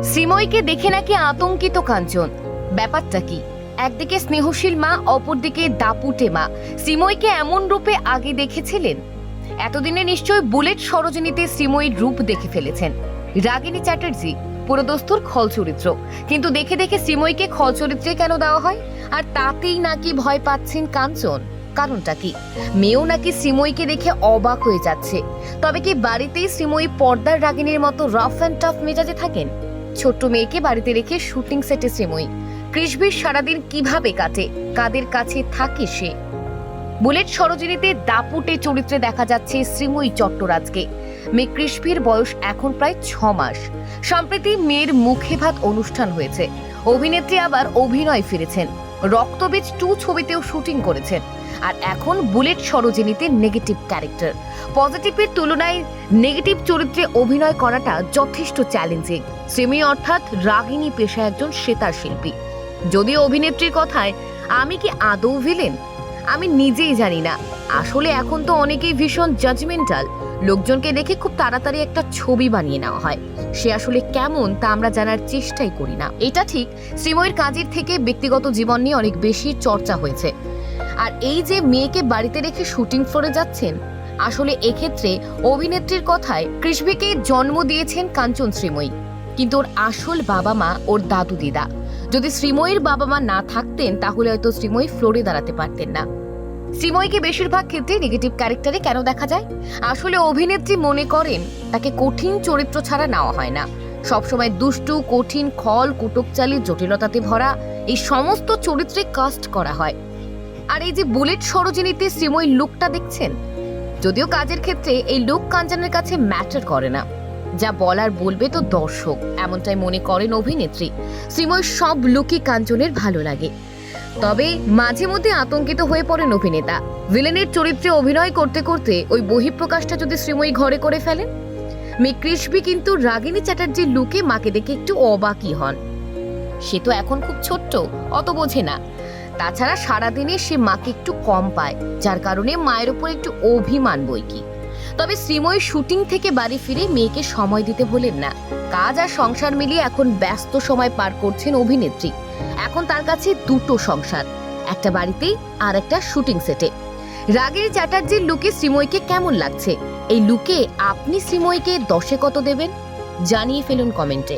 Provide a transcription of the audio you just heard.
শ্রীময়ীকে দেখে নাকি আতঙ্কিত কাঞ্চন। ব্যাপারটা কি? একদিকে স্নেহশীল মা, অপরদিকে দাপুটে মা। শ্রীময়ীকে এমন রূপে আগে দেখেছিলেন? এতদিনে নিশ্চয় বুলেট সরোজিনীতে শ্রীময়ীর রূপ দেখে ফেলেছেন। রাগিনী চ্যাটার্জি পুরোদস্তুর খল চরিত্র, কিন্তু দেখে দেখে শ্রীময়ীকে খল চরিত্রে কেন দেওয়া হয়? আর তাতেই নাকি ভয় পাচ্ছেন কাঞ্চন। কারণটা কি? মেয়েও নাকি শ্রীময়ীকে দেখে অবাক হয়ে যাচ্ছে। তবে কি বাড়িতেই শ্রীময়ী পর্দার রাগিনীর মতো রাফ অ্যান্ড টাফ মেজাজে থাকেন? ছোট্ট মেয়েকে বাড়িতে রেখে শুটিং সেটে শ্রীময়ী। কৃষ্ণবীর সারাদিন কিভাবে কাটে, কাদের কাছে থাকে সে? বুলেট সরোজিনীতে দাপুটে চরিত্রে দেখা যাচ্ছে শ্রীময়ী চট্টরাজকে। মেয়ে কৃষ্ণবীর বয়স এখন প্রায় 6 মাস। সম্প্রতি মেয়ের মুখে ভাত অনুষ্ঠান হয়েছে। অভিনেত্রী আবার অভিনয় ফিরেছেন। রক্তবীজ 2 ছবিতেও শুটিং করেছেন। আর এখন বুলেট সরোজিনীতে নেগেটিভ ক্যারেক্টার। পজিটিভের তুলনায় নেগেটিভ চরিত্রে অভিনয় করাটা যথেষ্ট চ্যালেঞ্জিং। শ্রীময়ী অর্থাৎ রাগিনী পেশায় একজন সেতার শিল্পী। যদিও অভিনেত্রীর কথায়, আমি কি আদৌ ভিলেন? আমি নিজেই জানি না। আসলে এখন তো অনেকেই ভীষণ জাজমেন্টাল। লোকজনকে দেখে খুব তাড়াতাড়ি একটা ছবি বানিয়ে নেওয়া হয়। সে আসলে কেমন তা আমরা জানার চেষ্টাই করি না। এটা ঠিক, শ্রীময়ীর কাজের থেকে ব্যক্তিগত জীবন নিয়ে অনেক বেশি চর্চা হয়েছে। আর এই যে মেয়েকে বাড়িতে রেখে শুটিং ফ্লোরে যাচ্ছেন, আসলে এক্ষেত্রে অভিনেত্রীর কথায় কৃষ্ণবীকে জন্ম দিয়েছেন কাঞ্চন শ্রীময়ী। কিন্তু ওর আসল বাবা মা ওর দাদু দিদা। যদি শ্রীময়ীর বাবা মা না থাকতেন তাহলে হয়তো শ্রীময়ী ফ্লোরে দাঁড়াতে পারতেন না। শ্রীময়ীকে বেশিরভাগ ক্ষেত্রে নেগেটিভ ক্যারেক্টারে কেন দেখা যায়? আসলে অভিনেত্রী মনে করেন তাকে কঠিন চরিত্র ছাড়া নেওয়া হয় না। সবসময় দুষ্টু, কঠিন, খল, কুটকচালি, জটিলতাতে ভরা এই সমস্ত চরিত্রে কাস্ট করা হয়। আর এই যে বুলেট সরোজিনীতে শ্রীময়ীর লুকটা দেখছেন, যদিও কাজের ক্ষেত্রে এই লুক কাঞ্চনের কাছে ম্যাটার করে না। যা বলার বলবে তো দর্শক, এমনটাই মনে করেন অভিনেত্রী। শ্রীময়ীর সব লুকই কাঞ্চনের ভালো লাগে। তবে মাঝে মধ্যে আতঙ্কিত হয়ে পড়েন অভিনেতা। ভিলেনের চরিত্রে অভিনয় করতে করতে ওই বহিঃপ্রকাশটা যদি শ্রীময়ী ঘরে করে ফেলেন। মেয়ে কৃষ্ণবী কিন্তু রাগিনী চ্যাটার্জির লুকে মাকে দেখে একটু অবাকই হন। সে তো এখন খুব ছোট্ট, অত বোঝে না। তাছাড়া সারাদিনে সে মাকে একটু কম পায়, যার কারণে মায়ের উপর একটু অভিমান বইকি। তবে শ্রীময়ী শুটিং থেকে বাড়ি ফিরে মেয়েকে সময় দিতে ভোলেন না। কাজ আর সংসার মিলিয়ে এখন ব্যস্ত সময় পার করছেন অভিনেত্রী। এখন তার কাছে 2টো সংসার, একটা বাড়িতেই আর একটা শুটিং সেটে। রাগিনী চ্যাটার্জির লুকে শ্রীময়ীকে কেমন লাগছে? এই লুকে আপনি শ্রীময়ীকে 10-এ কত দেবেন? জানিয়ে ফেলুন কমেন্টে।